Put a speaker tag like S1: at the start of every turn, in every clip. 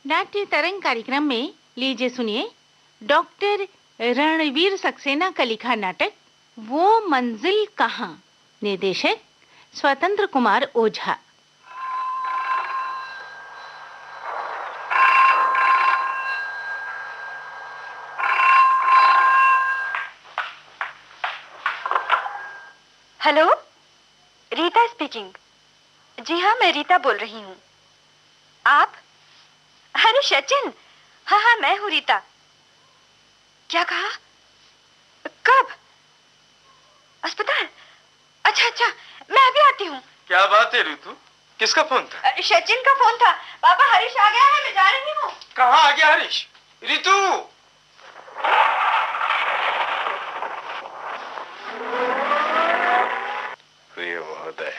S1: नाट्य तरंग कार्यक्रम में लीजिए सुनिए डॉक्टर रणवीर सक्सेना का लिखा नाटक वो मंजिल कहाँ। निर्देशक स्वतंत्र कुमार ओझा।
S2: Hello, Rita speaking. जी हाँ, मैं रीता बोल रही हूँ। आप? अरे सचिन, हाँ, मैं हूँ रीता। क्या कहा? कब? अस्पताल? अच्छा, मैं अभी आती हूँ।
S3: क्या बात है ऋतु, किसका फोन था?
S2: सचिन का फोन था। पापा, हरीश आ गया है, मैं जा रही हूँ।
S3: कहाँ आ गया हरीश? ऋतु! प्रिय महोदय,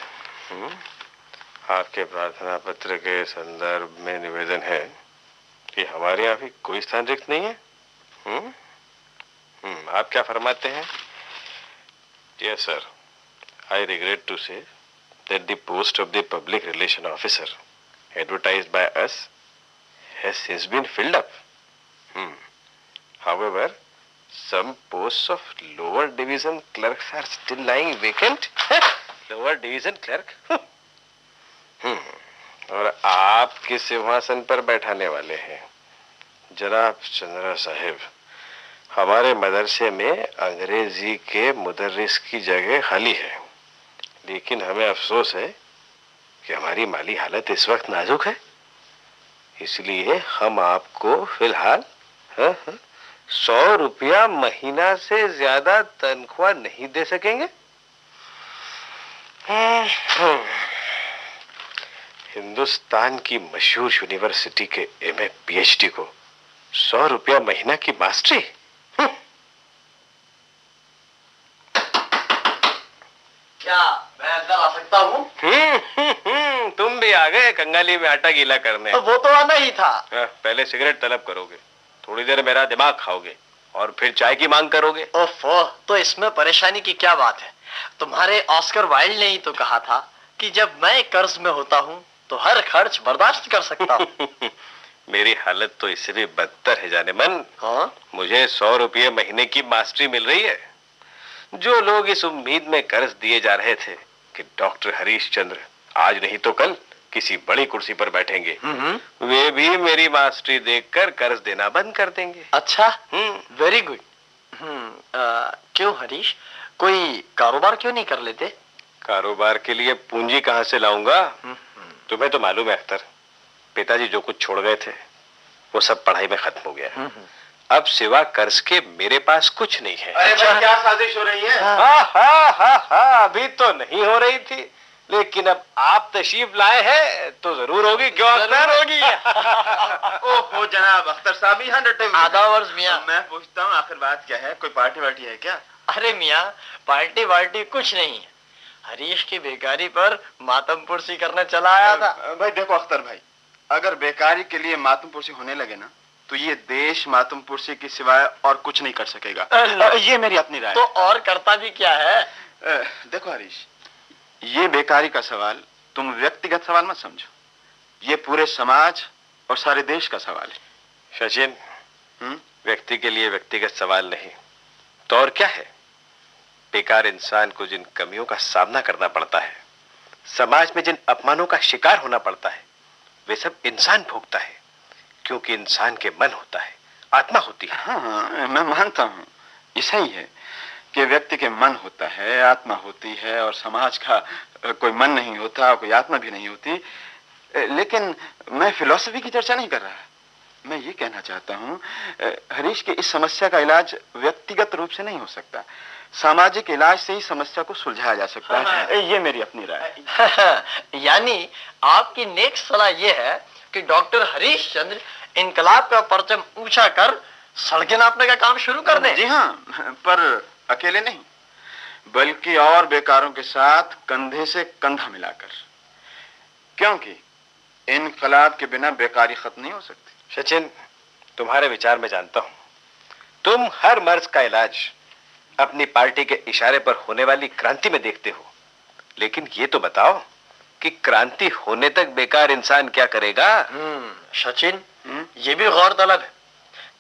S3: आपके प्रार्थना पत्र के संदर्भ में निवेदन है कि हमारे यहाँ भी कोई स्थान रिक्त नहीं है। आप क्या फरमाते हैं? Yes, sir. I regret to say that the post of the public relation officer advertised by us has since been filled up. However, some posts of lower division clerks are still lying vacant. Lower division clerk? और आपके सिंहासन पर बैठाने वाले हैं जनाब चंद्रा साहिब। हमारे मदरसे में अंग्रेजी के मुदर्रिस की जगह खाली है, लेकिन हमें अफसोस है कि हमारी माली हालत इस वक्त नाजुक है, इसलिए हम आपको फिलहाल 100 रुपया महीना से ज्यादा तनख्वाह नहीं दे सकेंगे। हिंदुस्तान की मशहूर यूनिवर्सिटी के एमए पीएचडी को 100 रुपया महीना की मास्टरी।
S4: क्या मैं अंदर आ सकता हूँ?
S3: तुम भी आ गए कंगाली में आटा गीला करने।
S4: वो तो आना ही था।
S3: पहले सिगरेट तलब करोगे, थोड़ी देर मेरा दिमाग खाओगे और फिर चाय की मांग करोगे।
S4: ओफो, तो इसमें परेशानी की क्या बात है? तुम्हारे ऑस्कर वाइल्ड ने ही तो कहा था कि जब मैं कर्ज में होता हूँ तो हर खर्च बर्दाश्त कर सकता हूँ।
S3: मेरी हालत तो इससे भी बदतर है जाने मन।
S4: हाँ?
S3: मुझे 100 रुपये महीने की मास्टरी मिल रही है। जो लोग इस उम्मीद में कर्ज दिए जा रहे थे कि डॉक्टर हरीश चंद्र आज नहीं तो कल किसी बड़ी कुर्सी पर बैठेंगे, वे भी मेरी मास्टरी देखकर कर्ज देना बंद कर देंगे।
S4: अच्छा, वेरी गुड। क्यों हरीश, कोई कारोबार क्यों नहीं कर लेते?
S3: कारोबार के लिए पूंजी कहाँ से लाऊंगा? तुम्हें तो मालूम है अख्तर, पिताजी जो कुछ छोड़ गए थे वो सब पढ़ाई में खत्म हो गया। अब सिवा कर्ज के मेरे पास कुछ नहीं है।
S4: अरे भाई, क्या साजिश हो रही है?
S3: हाँ, अभी तो नहीं हो रही थी, लेकिन अब आप तशरीफ लाए हैं तो जरूर होगी। क्यों अख्तर?
S4: होगी।
S5: ओहो जनाब अख्तर साहब, यहाँ डटे हुए।
S4: आधा वर्ष मियाँ।
S5: मैं पूछता हूँ आखिर बात क्या है? कोई पार्टी वार्टी है क्या?
S4: अरे मियाँ, पार्टी वार्टी कुछ नहीं है। हरीश की बेकारी पर मातमपुरसी करने चला आया था।
S5: भाई देखो अख्तर भाई, अगर बेकारी के लिए मातमपुरसी होने लगे ना तो ये देश मातमपुरसी के सिवाय और कुछ नहीं कर सकेगा। ये मेरी अपनी राय।
S4: तो और करता भी क्या है?
S5: देखो हरीश, ये बेकारी का सवाल तुम व्यक्तिगत सवाल मत समझो, ये पूरे समाज और सारे देश का सवाल है।
S3: सचिन, व्यक्ति के लिए व्यक्तिगत सवाल नहीं तो और क्या है? बेकार इंसान को जिन कमियों का सामना करना पड़ता है, समाज में जिन अपमानों का शिकार होना पड़ता है, वे सब इंसान भोगता है, क्योंकि इंसान के मन होता है, आत्मा होती है।
S5: हाँ, मैं मानता हूँ, ऐसा ही है कि व्यक्ति के मन होता है, आत्मा होती है, और समाज का कोई मन नहीं होता, कोई आत्मा भी नहीं होती। लेकिन मैं फिलॉसफी की चर्चा नहीं कर रहा, मैं ये कहना चाहता हूँ हरीश की इस समस्या का इलाज व्यक्तिगत रूप से नहीं हो सकता, सामाजिक इलाज से ही समस्या को सुलझाया जा सकता है। ये मेरी अपनी राय।
S4: यानी आपकी नेक सलाह ये है कि डॉक्टर हरीश चंद्र इनकलाब का परचम ऊंचा कर सड़कें नापने का काम शुरू कर दें।
S5: जी हाँ, पर अकेले नहीं, बल्कि और बेकारों के साथ कंधे से कंधा मिलाकर, क्योंकि इनकलाब के बिना बेकारी खत्म नहीं हो सकती।
S3: सचिन, तुम्हारे विचार में जानता हूं, तुम हर मर्ज का इलाज अपनी पार्टी के इशारे पर होने वाली क्रांति में देखते हो, लेकिन ये तो बताओ कि क्रांति होने तक बेकार इंसान क्या करेगा?
S4: सचिन, ये भी गौरतलब है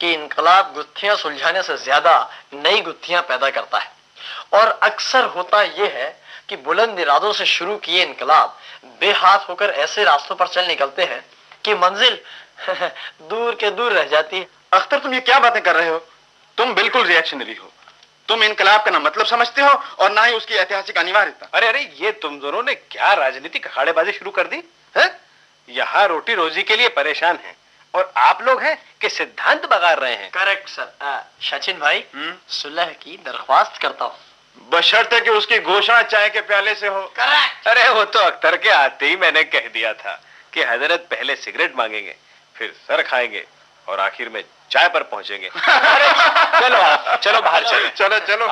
S4: कि इनकलाब गुत्थियां सुलझाने से ज्यादा नई गुत्थियां पैदा करता है। और अक्सर होता यह है कि बुलंद इरादों से शुरू किए इनकलाब बेहाथ होकर ऐसे रास्तों पर चल निकलते हैं कि मंजिल दूर के दूर रह जाती है।
S5: अख्तर, तुम ये क्या बातें कर रहे हो? तुम बिल्कुल रिएक्शनरी हो। तुम इनकलाब का ना मतलब समझते हो और ना ही उसकी ऐतिहासिक अनिवार्यता।
S3: अरे अरे, ये तुम दोनों ने क्या राजनीतिक अखाड़ेबाजी शुरू कर दी है? यहाँ रोटी रोजी के लिए परेशान हैं और आप लोग हैं कि सिद्धांत बगाड़ रहे हैं।
S4: Correct sir. सचिन भाई, सुलह की दरख्वास्त करता हूँ,
S5: बशर्ते कि उसकी घोषणा चाय के प्याले से हो।
S4: करेक्ट।
S3: अरे वो तो अख्तर के आते ही मैंने कह दिया था कि हजरत पहले सिगरेट मांगेंगे, फिर सर खाएंगे और आखिर में चाय पर पहुंचेंगे। चलो चलो बाहर चलो।
S5: चलो चलो।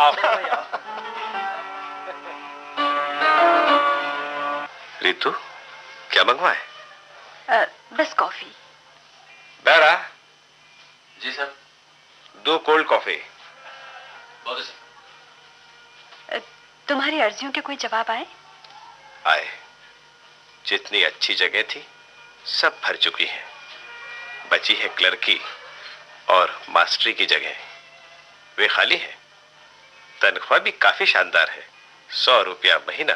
S3: रितु, क्या मंगवाए?
S2: बस कॉफी।
S3: बेरा।
S4: जी सर।
S3: 2 cold coffee.
S4: बहुत सर।
S2: तुम्हारी अर्जियों के कोई जवाब आए?
S3: आए। जितनी अच्छी जगह थी सब भर चुकी है। बची है क्लर्की और मास्टरी की जगह, वे खाली है। तनख्वाह भी काफी शानदार है, 100 रुपया महीना।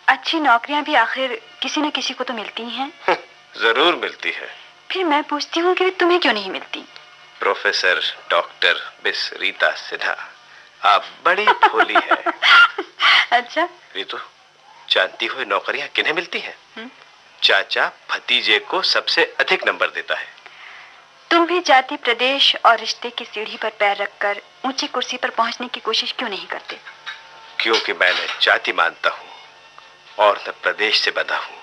S2: अच्छी नौकरियां भी आखिर किसी न किसी को तो मिलती ही हैं।
S3: जरूर मिलती है।
S2: फिर मैं पूछती हूँ कि तुम्हें क्यों नहीं मिलती?
S3: Professor doctor miss Rita Sinha, आप बड़ी भोली है।
S2: अच्छा।
S3: रितु, जानती हो नौकरियां किन्हें मिलती हैं? चाचा भतीजे को सबसे अधिक नंबर देता है।
S2: तुम भी जाति, प्रदेश और रिश्ते की सीढ़ी पर पैर रखकर ऊंची कुर्सी पर पहुंचने की कोशिश क्यों नहीं करते?
S3: क्योंकि मैं न जाति मानता हूँ और न प्रदेश से बंधा हूँ।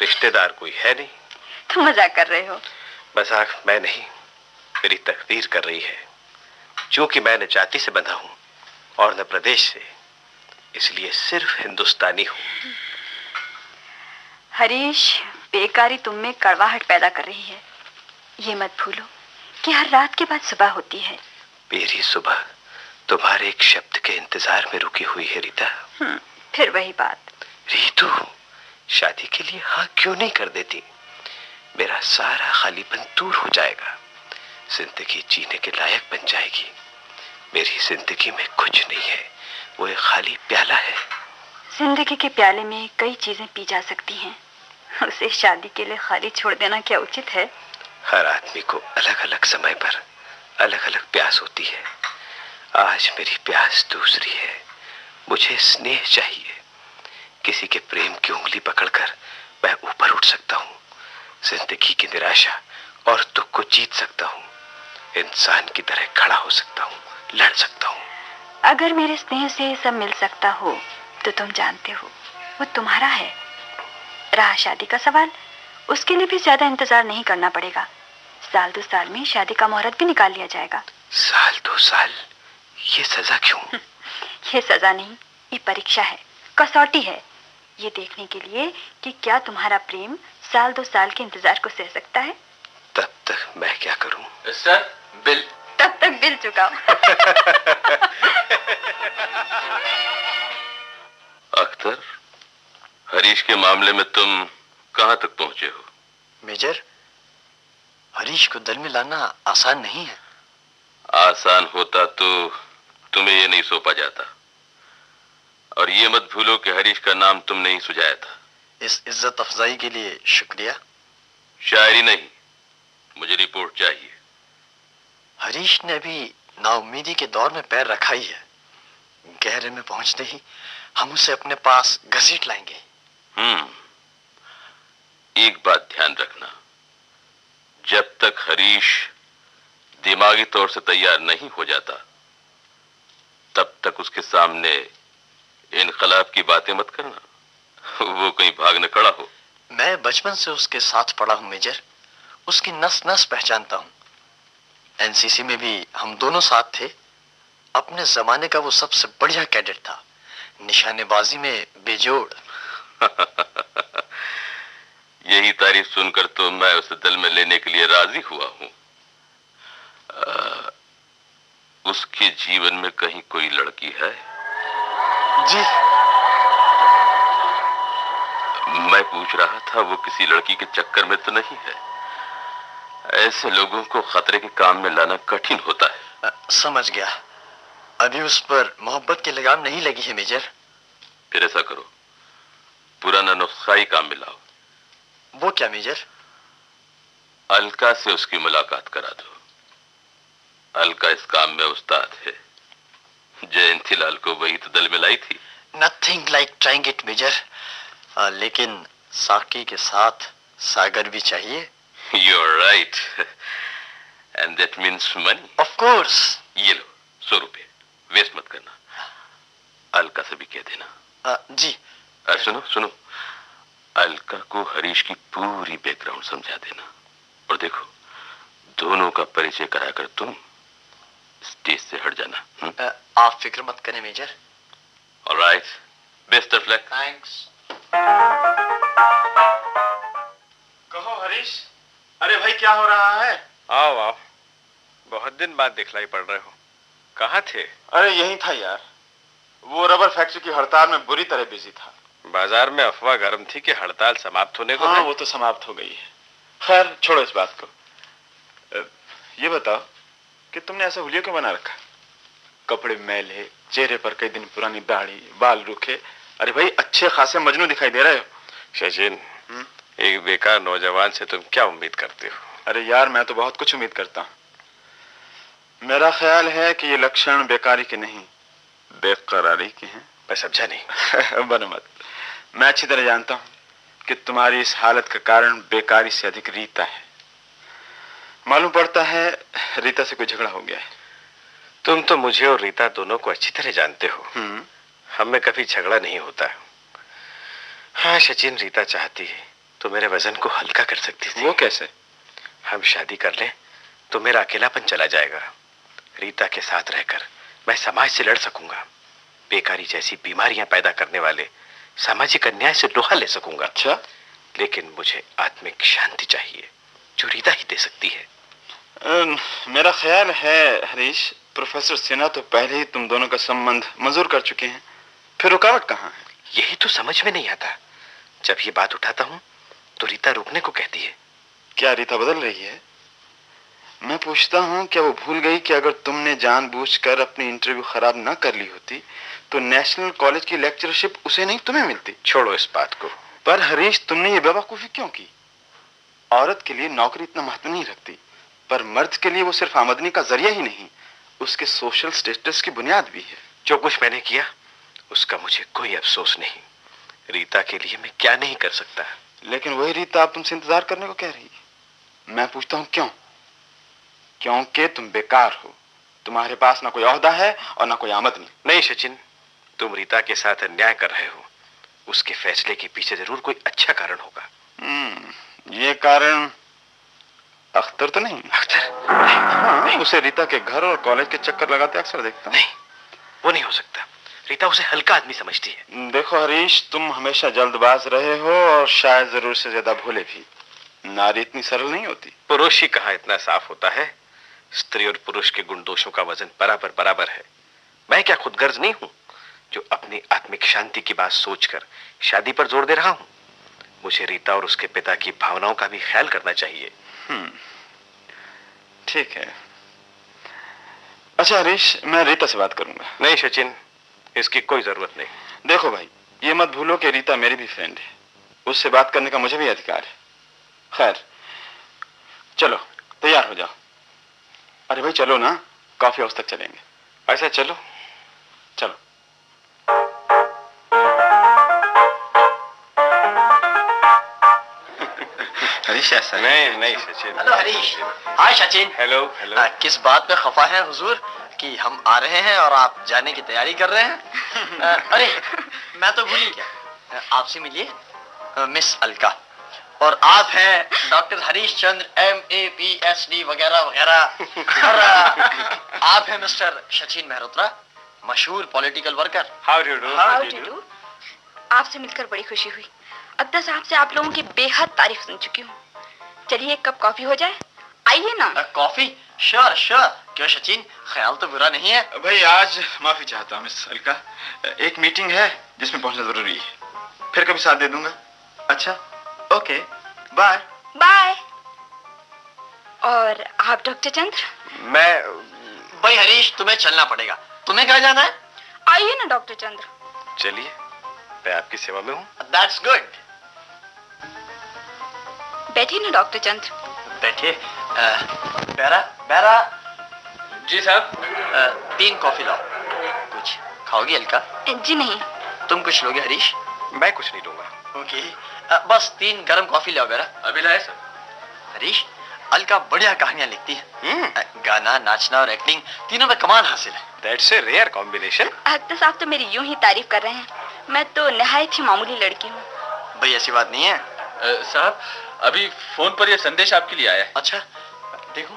S3: रिश्तेदार कोई है नहीं।
S2: तुम मजाक कर रहे हो।
S3: मजाक मैं नहीं, मेरी तकदीर कर रही है। क्योंकि मैं न जाति से बंधा हूँ और न प्रदेश से, इसलिए सिर्फ हिंदुस्तानी हूँ।
S2: हरीश, बेकारी तुम में कड़वाहट पैदा कर रही है। ये मत भूलो कि हर रात के बाद सुबह होती है।
S3: मेरी सुबह तुम्हारे एक शब्द के इंतजार में रुकी हुई है रीता।
S2: फिर वही बात।
S3: रीतू, शादी के लिए हाँ क्यों नहीं कर देती? मेरा सारा खालीपन दूर हो जाएगा, जिंदगी जीने के लायक बन जाएगी। मेरी जिंदगी में कुछ नहीं है, वो एक खाली प्याला है।
S2: जिंदगी के प्याले में कई चीजें पी जा सकती हैं, उसे शादी के लिए खाली छोड़ देना क्या उचित है?
S3: हर आदमी को अलग अलग समय पर अलग अलग प्यास होती है। आज मेरी प्यास दूसरी है। मुझे स्नेह चाहिए। किसी के प्रेम की उंगली पकड़कर मैं ऊपर उठ सकता हूँ, जिंदगी की निराशा और दुख को जीत सकता हूँ, इंसान की तरह खड़ा हो सकता हूँ, लड़ सकता हूँ।
S2: अगर मेरे स्नेह से सब मिल सकता हो तो तुम जानते हो वो तुम्हारा है। रहा शादी का सवाल, उसके लिए भी ज्यादा इंतजार नहीं करना पड़ेगा। 1-2 साल में शादी का मुहूर्त भी निकाल लिया जाएगा।
S3: 1-2 साल? ये सजा क्यों?
S2: ये सजा नहीं, ये परीक्षा है, कसौटी है। ये देखने के लिए कि क्या तुम्हारा प्रेम 1-2 साल के इंतजार को सह सकता है।
S3: तब तक मैं क्या करूं?
S4: Sir, bill.
S2: तब तक बिल चुकाओ।
S6: अख्तर, हरीश के मामले में तुम कहां तक पहुंचे हो?
S4: मेजर, हरीश को दल में लाना आसान नहीं है।
S6: आसान होता तो तुम्हें ये नहीं सौंपा जाता। और ये मत भूलो कि हरीश का नाम तुमने ही सुझाया था।
S4: इस इज्जत अफजाई के लिए शुक्रिया।
S6: शायरी नहीं, मुझे रिपोर्ट चाहिए।
S4: हरीश ने अभी नाउम्मीदी के दौर में पैर रखा ही है। गहरे में पहुंचते ही हम उसे अपने पास घसीट लाएंगे।
S6: एक बात ध्यान रखना, जब तक हरीश दिमागी तौर से तैयार नहीं हो जाता तब तक उसके सामने इनकलाब की बातें मत करना। वो कहीं भाग न खड़ा हो।
S4: मैं बचपन से उसके साथ पढ़ा हूं मेजर, उसकी नस नस पहचानता हूं। एनसीसी में भी हम दोनों साथ थे। अपने जमाने का वो सबसे बढ़िया कैडेट था, निशानेबाजी में बेजोड़।
S6: यही तारीफ सुनकर तो मैं उसे दिल में लेने के लिए राजी हुआ हूं। उसके जीवन में कहीं कोई लड़की है?
S4: जी।
S6: मैं पूछ रहा था वो किसी लड़की के चक्कर में तो नहीं है? ऐसे लोगों को खतरे के काम में लाना कठिन होता है।
S4: समझ गया। अभी उस पर मोहब्बत की लगाम नहीं लगी है मेजर।
S6: फिर ऐसा करो, पुराना नुस्खा ही काम में लाओ।
S4: वो क्या मेजर?
S6: अलका से उसकी मुलाकात करा दो। अलका इस काम में उस्ताद है। जयंती लाल को वही तो दल में लाई थी।
S4: Nothing like trying it major. लेकिन साकी के साथ सागर भी चाहिए।
S6: You're right. And that means money.
S4: Of course.
S6: ये लो 100 रुपए, वेस्ट मत करना। अलका से भी कह देना।
S4: जी।
S6: सुनो सुनो, अलका को हरीश की पूरी बैकग्राउंड समझा देना। और देखो, दोनों का परिचय कराकर तुम स्टेज से हट जाना।
S4: आप फिक्र मत करें major.
S6: Alright, best of luck.
S4: Thanks.
S5: कहो हरीश, अरे भाई क्या हो रहा है?
S3: आओ आओ, बहुत दिन बाद दिखलाई पड़ रहे हो। कहाँ थे?
S5: अरे यही था यार, वो रबर फैक्ट्री की हड़ताल में बुरी तरह बिजी था।
S3: बाजार में अफवाह गर्म थी कि हड़ताल समाप्त होने को
S5: हाँ,
S3: है।
S5: वो तो समाप्त हो गई है। खैर छोड़ो इस बात को। ये बताओ कि तुमने ऐसा हुलिया क्यों बना रखा? कपड़े मैले, चेहरे पर कई दिन पुरानी दाढ़ी, बाल रूखे। अरे भाई अच्छे खासे मजनू दिखाई दे रहे हो।
S3: सचिन, एक बेकार नौजवान से तुम क्या उम्मीद करते हो?
S5: अरे यार, मैं तो बहुत कुछ उम्मीद करता हूँ। मेरा ख्याल है कि ये लक्षण बेकारी के नहीं, बेकरारी के हैं।
S3: मैं समझा नहीं।
S5: बन मत। मैं अच्छी तरह जानता हूँ कि तुम्हारी इस हालत का कारण बेकारी से अधिक रीता है। मालूम पड़ता है रीता से कोई झगड़ा हो गया है।
S3: तुम तो मुझे और रीता दोनों को अच्छी तरह जानते हो। हम में कभी झगड़ा नहीं होता। हाँ सचिन, रीता चाहती है तो मेरे वजन को हल्का कर सकती थी।
S5: वो कैसे?
S3: हम शादी कर लें तो मेरा अकेलापन चला जाएगा। रीता के साथ रहकर मैं समाज से लड़ सकूंगा। बेकारी जैसी बीमारियां पैदा करने वाले सामाजिक अन्याय से लोहा ले सकूंगा।
S5: अच्छा,
S3: लेकिन मुझे आत्मिक शांति चाहिए जो रीता ही दे सकती है।
S5: मेरा ख्याल है हरीश, प्रोफेसर सिन्हा तो पहले ही तुम दोनों का संबंध मंजूर कर चुके हैं। फिर रुकावट कहाँ है?
S3: यही तो समझ में नहीं आता। जब ये बात उठाता हूँ तो रीता रुकने को कहती है।
S5: क्या रीता बदल रही है? मैं पूछता हूँ, क्या वो भूल गई कि अगर तुमने जानबूझकर अपनी इंटरव्यू खराब ना कर ली होती तो नेशनल कॉलेज की लेक्चरशिप उसे नहीं तुम्हें मिलती?
S3: छोड़ो इस बात को।
S5: पर हरीश, तुमने ये बेवकूफी क्यों की? औरत के लिए नौकरी इतना महत्व नहीं रखती, पर मर्द के लिए वो सिर्फ आमदनी का जरिया ही नहीं, उसके सोशल स्टेटस की बुनियाद भी है।
S3: जो कुछ मैंने किया उसका मुझे कोई अफसोस नहीं। रीता के लिए मैं क्या नहीं कर सकता।
S5: लेकिन वही रीता अब तुमसे इंतजार करने को कह रही है। मैं पूछता हूँ क्यों? क्योंकि तुम बेकार हो, तुम्हारे पास ना कोई ओहदा है और ना कोई आमदनी।
S3: नहीं सचिन, तुम रीता के साथ अन्याय कर रहे हो। उसके फैसले के पीछे जरूर कोई अच्छा कारण होगा।
S5: ये कारण अख्तर तो नहीं?
S3: अख्तर?
S5: हाँ,
S3: नहीं।
S5: उसे रीता के घर और कॉलेज के चक्कर लगाते अक्सर देखता हूँ।
S3: नहीं, वो नहीं हो सकता। रीता उसे हल्का आदमी समझती है।
S5: देखो हरीश, तुम हमेशा जल्दबाज रहे हो और शायद जरूर से ज्यादा भोले भी। नारी इतनी सरल नहीं होती।
S3: पुरुष ही कहाँ इतना साफ होता है। स्त्री और पुरुष के गुण दोषों का वजन बराबर बराबर है। मैं क्या खुदगर्ज नहीं हूं जो अपनी आत्मिक शांति की बात सोचकर शादी पर जोर दे रहा हूं? मुझे रीता और उसके पिता की भावनाओं का भी ख्याल करना चाहिए।
S5: ठीक है। अच्छा हरीश, मैं रीता से बात करूंगा।
S3: नहीं सचिन, इसकी कोई जरूरत नहीं।
S5: देखो भाई, ये मत भूलो कि रीता मेरी भी फ्रेंड है। उससे बात करने का मुझे भी अधिकार है। खैर चलो, तैयार हो जाओ। अरे भाई चलो ना, कॉफी हाउस तक चलेंगे।
S3: ऐसा चलो।
S5: चलो। हरीश ऐसा
S3: नहीं Sachin.
S4: Hello Harish. Hi Sachin.
S3: Hello hello.
S4: किस बात पे खफा है हुजूर कि हम आ रहे हैं और आप जाने की तैयारी कर रहे हैं? अरे मैं तो भूल ही गया। आपसे मिलिए मिस अलका। और आप हैं doctor Harish Chandra MA PhD वगैरह वगैरह। और आप हैं मिस्टर सचिन मेहरोत्रा, मशहूर political worker.
S3: How do do?
S2: How do do? आपसे मिलकर बड़ी खुशी हुई। अब्दा साहब से आप लोगों की बेहद तारीफ सुन चुकी हूँ। चलिए एक कप कॉफी हो जाए। आइए ना।
S4: कॉफी? Sure sure. क्यों सचिन, ख्याल तो बुरा नहीं है।
S5: भाई आज माफी चाहता हूँ मिस अलका, एक मीटिंग है जिसमें पहुंचना जरूरी है। फिर कभी साथ दे दूंगा। अच्छा, ओके, बाय।
S2: बाय। और आप डॉक्टर चंद्र?
S5: मैं
S4: भाई हरीश, तुम्हें चलना पड़ेगा। तुम्हें कहाँ जाना है?
S2: आइए ना डॉक्टर चंद्र।
S3: चलिए, मैं आपकी सेवा में हूँ।
S4: That's good.
S2: बैठिए ना डॉक्टर चंद्र।
S4: बैठिए। बेरा बेरा।
S5: जी साहब।
S4: 3 कॉफी लाओ। कुछ खाओगी अलका?
S2: जी नहीं।
S4: तुम कुछ लोगे हरीश?
S3: मैं कुछ नहीं लूंगा।
S4: ओके। बस 3 गरम कॉफी लाओ बेरा।
S5: अभी लाए सर।
S4: हरीश, अलका बढ़िया कहानियां लिखती है। गाना, नाचना और एक्टिंग तीनों में कमाल हासिल है।
S3: That's a rare combination.
S2: तो साहब तो मेरी यूं ही तारीफ कर रहे हैं। मैं तो निहायत ही मामूली लड़की हूँ।
S4: भाई ऐसी बात नहीं है।
S5: साहब, अभी फोन पर यह संदेश आपके लिए आया है।
S4: अच्छा, देखो।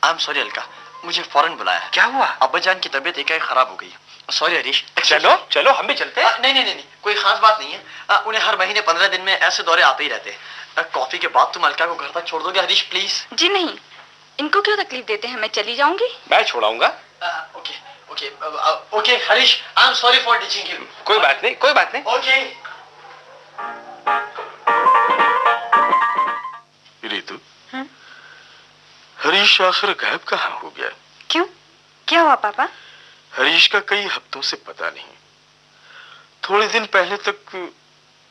S4: आई एम सॉरी अलका, मुझे फौरन बुलाया है।
S3: क्या हुआ?
S4: अब्बाजान की तबीयत एकाएक खराब हो गई। सॉरी हरीश।
S3: चलो चलो, हम भी चलते हैं।
S4: नहीं, कोई खास बात नहीं है। उन्हें हर महीने 15 दिन में ऐसे दौरे आते ही रहते हैं। कॉफी के बाद तुम अलका को घर तक छोड़ दोगे हरीश, प्लीज?
S2: जी नहीं, इनको क्यों तकलीफ देते हैं, मैं चली जाऊंगी।
S3: मैं छोड़ाऊंगा।
S4: Okay Harish, I am sorry for teaching you.
S3: कोई बात नहीं, कोई बात नहीं।
S4: ओके।
S6: रितु, हरीश आखिर गायब कहाँ हो गया?
S2: क्यों, क्या हुआ पापा?
S6: हरीश का कई हफ्तों से पता नहीं। थोड़े दिन पहले तक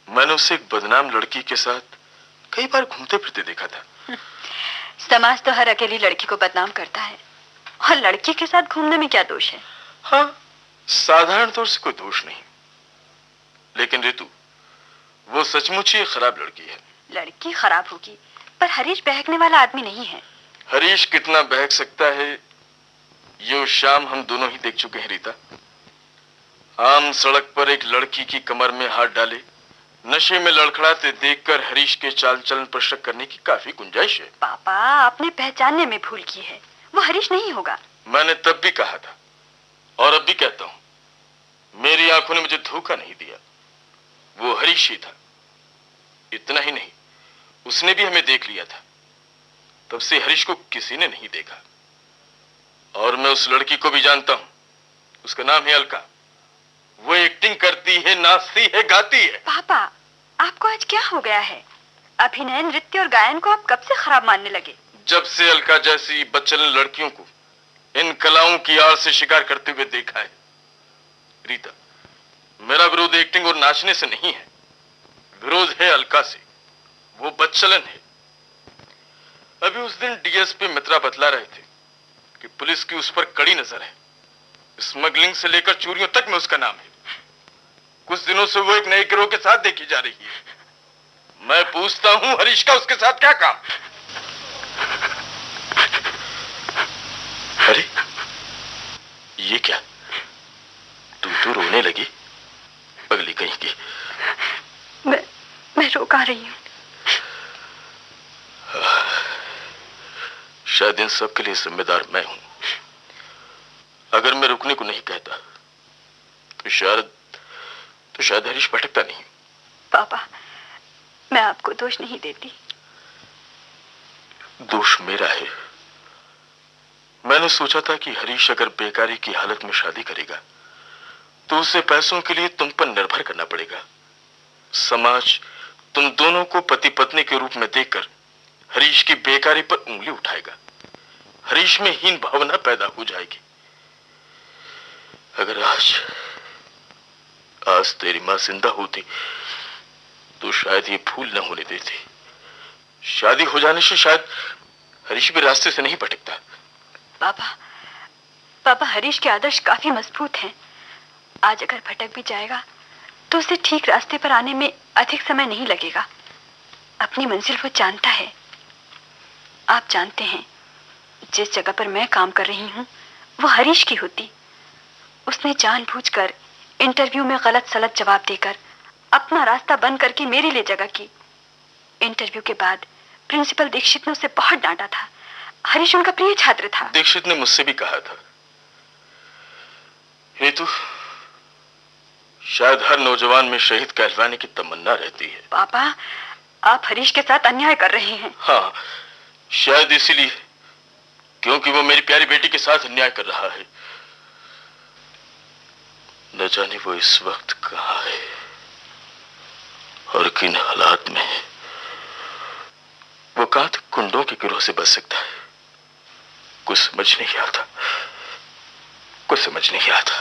S6: मैंने उसे एक बदनाम लड़की के साथ कई बार घूमते फिरते देखा था।
S2: समाज तो हर अकेली लड़की को बदनाम करता है, और लड़की के साथ घूमने में क्या दोष है?
S6: हाँ, साधारण तौर से कोई दोष नहीं, लेकिन रितु, वो सचमुच ही खराब लड़की है।
S2: लड़की खराब होगी, पर हरीश बहकने वाला आदमी नहीं है।
S6: हरीश कितना बहक सकता है ये उस शाम हम दोनों ही देख चुके हैं रीता। आम सड़क पर एक लड़की की कमर में हाथ डाले नशे में लड़खड़ाते देखकर हरीश के चाल चलन पर शक करने की काफी गुंजाइश है।
S2: पापा, आपने पहचानने में भूल की है, वो हरीश नहीं होगा।
S6: मैंने तब भी कहा था और अब भी कहता हूं, मेरी आंखों ने मुझे धोखा नहीं दिया, वो हरीश ही था। इतना ही नहीं, उसने भी हमें देख लिया था। तब से हरीश को किसी ने नहीं देखा, और मैं उस लड़की को भी जानता हूं। उसका नाम है अलका। वो एक्टिंग करती है, नाचती है, गाती है।
S2: पापा, आपको आज क्या हो गया है? अभिनय, नृत्य और गायन को आप कब से खराब मानने लगे?
S6: जब से अलका जैसी बच्चन लड़कियों को इन कलाओं की आड़ से शिकार करते हुए देखा है। रीता, मेरा विरोध एक्टिंग और नाचने से नहीं है, विरोध है अलका से। वो बच्चलन है। अभी उस दिन डीएसपी मित्रा बतला रहे थे कि पुलिस की उस पर कड़ी नजर है। स्मगलिंग से लेकर चोरियों तक में उसका नाम है। कुछ दिनों से वो एक नए गिरोह के साथ देखी जा रही है। मैं पूछता हूं, हरीश का उसके साथ क्या काम? अरे ये क्या, तू रोने लगी? पगली कहीं की।
S2: मैं रोका रही हूँ।
S6: शायद इन सब के लिए जिम्मेदार मैं हूं। अगर मैं रुकने को नहीं कहता तो शायद हरीश भटकता नहीं।
S2: पापा, मैं आपको दोष नहीं देती।
S6: दोष मेरा है। मैंने सोचा था कि हरीश अगर बेकारी की हालत में शादी करेगा तो उसे पैसों के लिए तुम पर निर्भर करना पड़ेगा। समाज तुम दोनों को पति पत्नी के रूप में देखकर हरीश की बेकारी पर उंगली उठाएगा। हरीश में हीन भावना पैदा हो जाएगी। अगर आज तेरी मां जिंदा होती तो शायद ये भूल न होने देती। शादी हो जाने से शायद हरीश भी रास्ते से नहीं भटकता।
S2: पापा, हरीश के आदर्श काफी मजबूत हैं। आज अगर भटक भी जाएगा तो उसे ठीक रास्ते पर आने में अधिक समय नहीं लगेगा। अपनी मंजिल वो जानता है। आप जानते हैं, जिस जगह पर मैं काम कर रही हूँ वो हरीश की होती। उसने जानबूझकर इंटरव्यू में गलत सलत जवाब देकर अपना रास्ता बंद करके मेरे लिए जगह की। इंटरव्यू के बाद प्रिंसिपल दीक्षित ने उसे बहुत डांटा था। हरीश उनका प्रिय छात्र था।
S6: दीक्षित ने मुझसे भी कहा था, हेतु शायद हर नौजवान में शहीद कहलवाने की तमन्ना रहती है।
S2: पापा, आप हरीश के साथ अन्याय कर रहे हैं।
S6: हाँ, शायद इसीलिए, क्योंकि वो मेरी प्यारी बेटी के साथ अन्याय कर रहा है। न जाने वो इस वक्त कहाँ है और किन हालात में है।
S5: अगाध कुंडों के गिरोह से बच सकता है। कुछ समझ नहीं आता, कुछ समझ नहीं आता।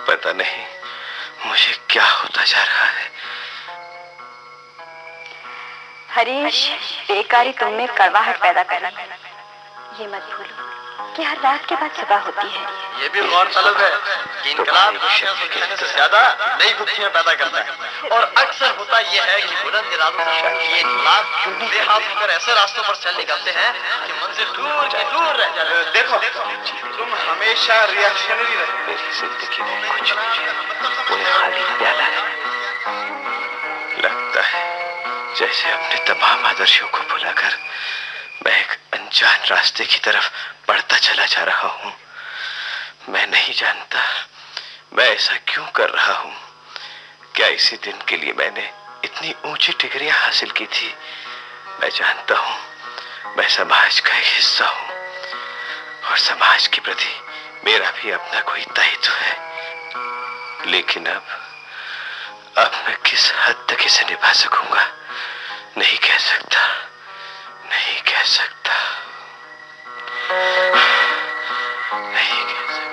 S3: पता नहीं मुझे क्या होता जा रहा है।
S2: हरीश, बेकारी तुम में कड़वाहट पैदा कर रही है। ये मत भूलो कि हर रात के बाद सुबह होती है।
S4: ये भी गौरतलब है कि इनकलाब गुत्थियां सुलझाने से ज्यादा नई गुत्थियां पैदा करता है। और अक्सर होता यह है कि बुलंद इरादों से शुरू किए इनकलाब बेहाथ होकर ऐसे रास्तों पर चल निकलते हैं कि मंजिल दूर की दूर रह जाती है।
S5: देखो, तुम हमेशा रिएक्शनरी रहे।
S3: मेरी जिंदगी में कुछ कोई खाली प्याला है। लगता है जैसे अपने तमाम आदर्शों को भुलाकर मैं एक अनजान रास्ते की तरफ बढ़ता चला जा रहा हूँ। मैं नहीं जानता मैं ऐसा क्यों कर रहा हूँ। क्या इसी दिन के लिए मैंने इतनी ऊंची डिग्रियां हासिल की थी? मैं जानता हूँ मैं समाज का एक हिस्सा हूँ और समाज के प्रति मेरा भी अपना कोई दायित्व है। लेकिन अब मैं किस हद तक इसे निभा सकूंगा नहीं कह सकता, नहीं कह सकता, नहीं कह सकता।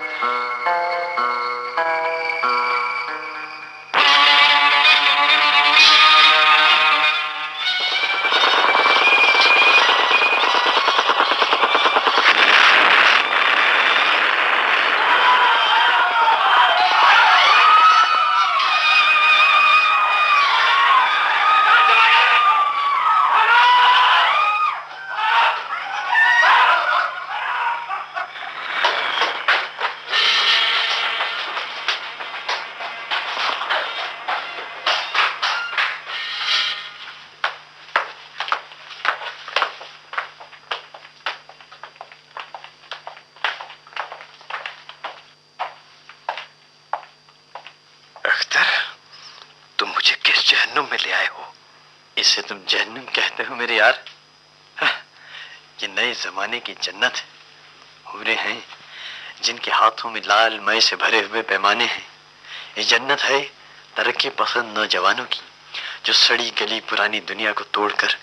S3: तुम मुझे किस जहन्नुम में ले आए हो?
S4: इसे तुम जहन्नुम कहते हो मेरे यार? ये नए जमाने की जन्नत है। हूरें हैं जिनके हाथों में लाल मय से भरे हुए पैमाने हैं। ये जन्नत है तरक्की पसंद नौजवानों की, जो सड़ी गली पुरानी दुनिया को तोड़कर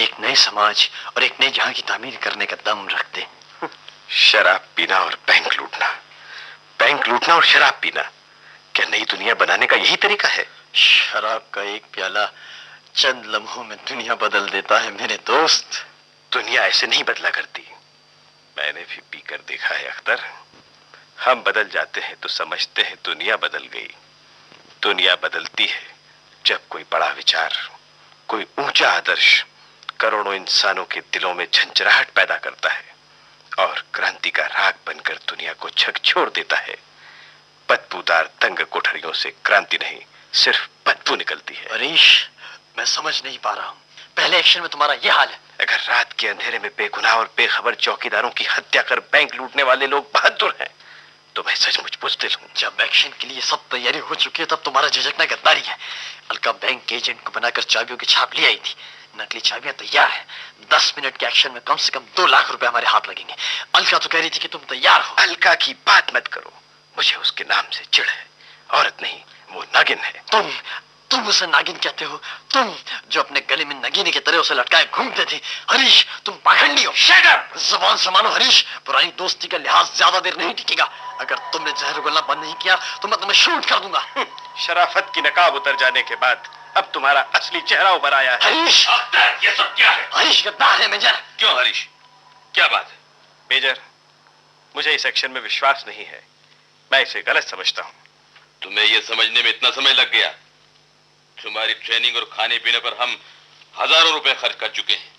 S4: एक नए समाज और एक नए जहां की तामीर करने का दम रखते।
S3: शराब पीना और बैंक लूटना, बैंक लूटना और शराब पीना, क्या नई दुनिया बनाने का यही तरीका है?
S4: शराब का एक प्याला चंद लम्हों में दुनिया बदल देता है मेरे दोस्त।
S3: दुनिया ऐसे नहीं बदला करती। मैंने भी पीकर देखा है अख्तर। हम बदल जाते हैं तो समझते हैं दुनिया बदल गई। दुनिया बदलती है जब कोई बड़ा विचार, कोई ऊंचा आदर्श करोड़ों इंसानों के दिलों में झंझराहट पैदा करता है और क्रांति का राग बनकर दुनिया को झकझोर देता है। बदबूदार तंग कोठरियों से क्रांति नहीं, सिर्फ बदबू निकलती है।
S4: हरीश, मैं समझ नहीं पा रहा हूँ। पहले एक्शन में तुम्हारा यह हाल है।
S3: अगर रात के अंधेरे में बेगुनाह और बेखबर चौकीदारों की हत्या कर बैंक लूटने वाले लोग बहादुर हैं, तो मैं सचमुच बुज़दिल हूँ।
S4: जब एक्शन के लिए सब तैयारी हो चुकी है तब तुम्हारा झिझकना गद्दारी है। अलका बैंक के एजेंट को बनाकर चाबियों की छाप ले आई थी। नकली चाबियां तैयार है। 10 मिनट के एक्शन में कम से कम 2 लाख रुपए हमारे हाथ लगेंगे। अलका तो कह रही थी कि तुम तैयार हो।
S3: अलका की बात मत करो, मुझे उसके नाम से चिढ़ है। औरत नहीं, वो नागिन है।
S4: तुम उसे नागिन कहते हो? तुम जो अपने गले में नगीने की तरह उसे लटकाए घूमते थे। हरीश, तुम पाखंडी हो।
S3: Shut up!
S4: जुबान संभालो हरीश, पुरानी दोस्ती का लिहाज ज्यादा देर नहीं टिकेगा। अगर तुमने जहर उगलना बंद नहीं किया तो मैं तुम्हें शूट कर दूंगा।
S3: शराफत की नकाब उतर जाने के बाद अब तुम्हारा असली चेहरा उभर आया है।
S4: हरीश,
S6: ये सब क्या है?
S4: हरीश गद्दार है मेजर।
S6: क्यों हरीश, क्या बात है?
S3: मेजर, मुझे इस एक्शन में विश्वास नहीं है। मैं इसे गलत समझता हूँ।
S6: तुम्हें यह समझने में इतना समय लग गया? तुम्हारी ट्रेनिंग और खाने पीने पर हम हजारों रुपए खर्च कर चुके हैं।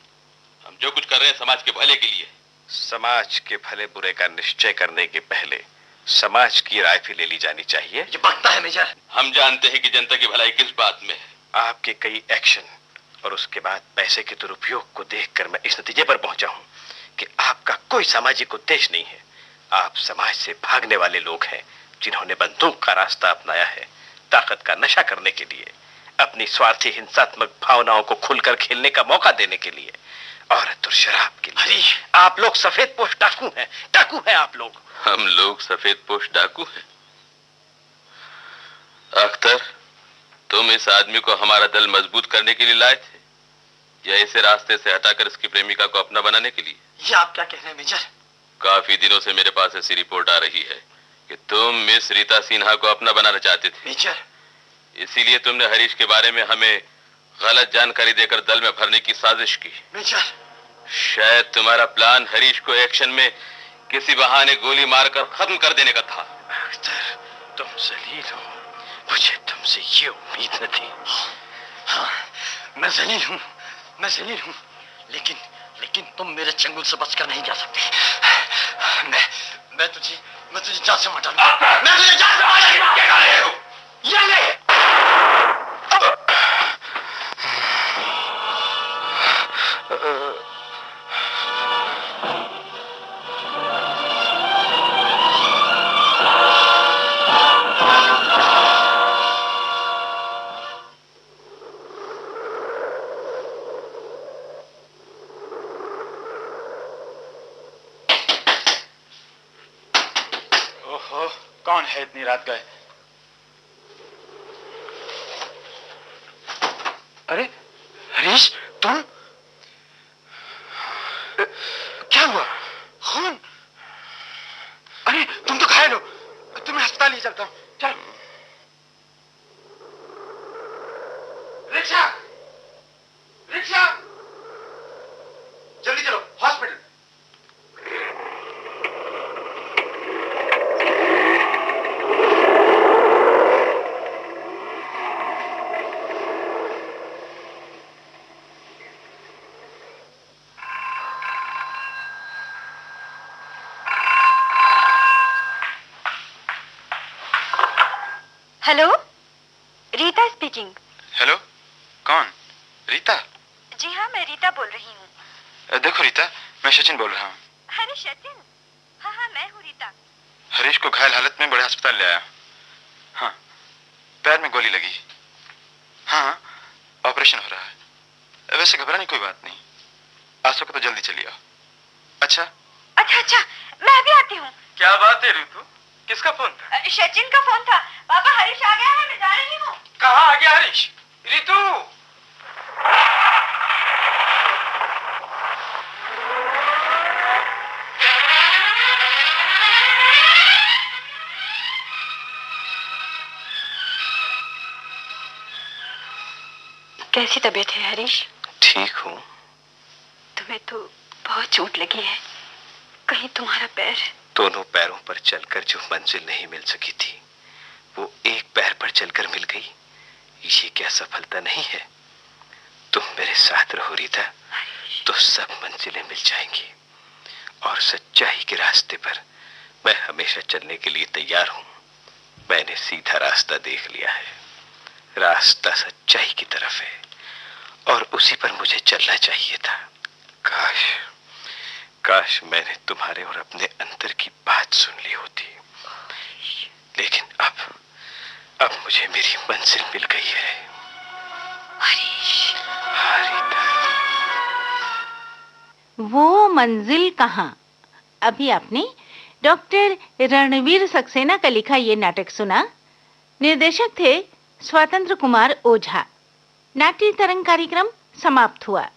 S6: हम जो कुछ कर रहे हैं समाज के भले के लिए।
S3: समाज के भले बुरे का निश्चय करने के पहले समाज की राय भी ले ली जानी चाहिए।
S4: ये बकता है मेजर।
S6: हम जानते हैं कि जनता की भलाई किस बात में है।
S3: आपके कई एक्शन और उसके बाद पैसे के दुरुपयोग को देखकर मैं इस नतीजे पर पहुंचा हूं कि आपका कोई सामाजिक उद्देश्य नहीं है। आप समाज से भागने वाले लोग हैं जिन्होंने बंदूक का रास्ता अपनाया है ताकत का नशा करने के लिए। अपनी स्वार्थी हिंसात्मक भावनाओं को खुलकर खेलने का मौका देने के लिए, औरत और शराब के लिए।
S4: हरीश,
S3: आप लोग सफेद पोश डाकू हैं आप लोग।
S6: हम लोग सफेद पोश डाकू हैं? अख्तर, तुम इस आदमी को हमारा दल मजबूत करने के लिए लाए थे या इसे रास्ते से हटाकर इसकी प्रेमिका को अपना बनाने के लिए?
S4: ये आप क्या कह रहे हैं मेजर?
S6: काफी दिनों से मेरे पास ऐसी रिपोर्ट आ रही है कि तुम मिस रीता सिन्हा को अपना बनाना चाहते थे।
S4: मेजर,
S6: इसीलिए तुमने हरीश के बारे में हमें गलत जानकारी देकर दल में भरने की साजिश की।
S4: मेजर,
S6: शायद तुम्हारा प्लान हरीश को एक्शन में किसी बहाने गोली मारकर खत्म कर देने का था।
S3: अख्तर, तुम जलील हो, मुझे तुमसे ये उम्मीद न थी।
S4: हाँ, मैं जलील हूँ, लेकिन तुम मेरे चंगुल से बचकर नहीं जा सकते। मैं तुझे जान से मार डालूंगा। मैं तुझे जान से मार डालूंगा। क्या कर रहे हो? ये ले।
S5: कौन है इतनी रात गए?
S4: अरे हरीश, तुम? क्या हुआ? खून? अरे तुम तो घायल हो, तुम्हें अस्पताल ले चलता हूं। चल। रिक्शा, जल्दी चलो hospital.
S2: Hello, Rita speaking.
S5: Hello, कौन? रीता?
S2: जी हाँ, मैं रीता बोल रही हूँ।
S5: देखो रीता, मैं सचिन बोल रहा हूँ।
S2: अरे सचिन, हाँ मैं हूँ रीता।
S5: हरीश को घायल हालत में बड़े अस्पताल ले आया। हाँ, पैर में गोली लगी। हाँ, ऑपरेशन हो रहा है। वैसे घबराने की कोई बात नहीं, आ सको तो जल्दी चली आओ। अच्छा,
S2: मैं अभी आती हूँ।
S5: क्या बात है ऋतु? किसका फोन था?
S2: सचिन का फोन था। पापा, हरीश आ गया है, मैं जा रही हूँ।
S5: कहाँ आ गया हरीश? ऋतु!
S2: कैसी तबीयत है हरीश?
S3: ठीक हूँ।
S2: तुम्हें तो बहुत चोट लगी है। कहीं तुम्हारा पैर?
S3: दोनों पैरों पर चलकर जो मंजिल नहीं मिल सकी थी, वो एक पैर पर चलकर मिल गई। ये क्या सफलता नहीं है? तुम मेरे साथ रहो रीता, तो सब मंजिलें मिल जाएंगी। और सच्चाई के रास्ते पर मैं हमेशा चलने के लिए तैयार हूँ। मैंने सीधा रास्ता देख लिया है। रास्ता सच्चाई की तरफ है और उसी पर मुझे चलना चाहिए था। काश मैंने तुम्हारे और अपने अंतर की बात सुन ली होती। लेकिन अब मुझे मेरी मंजिल मिल गई है।
S2: हरीश।
S1: वो मंजिल कहाँ? अभी आपने डॉक्टर रणवीर सक्सेना का लिखा ये नाटक सुना। निर्देशक थे स्वतंत्र कुमार ओझा। नाट्य तरंग कार्यक्रम समाप्त हुआ।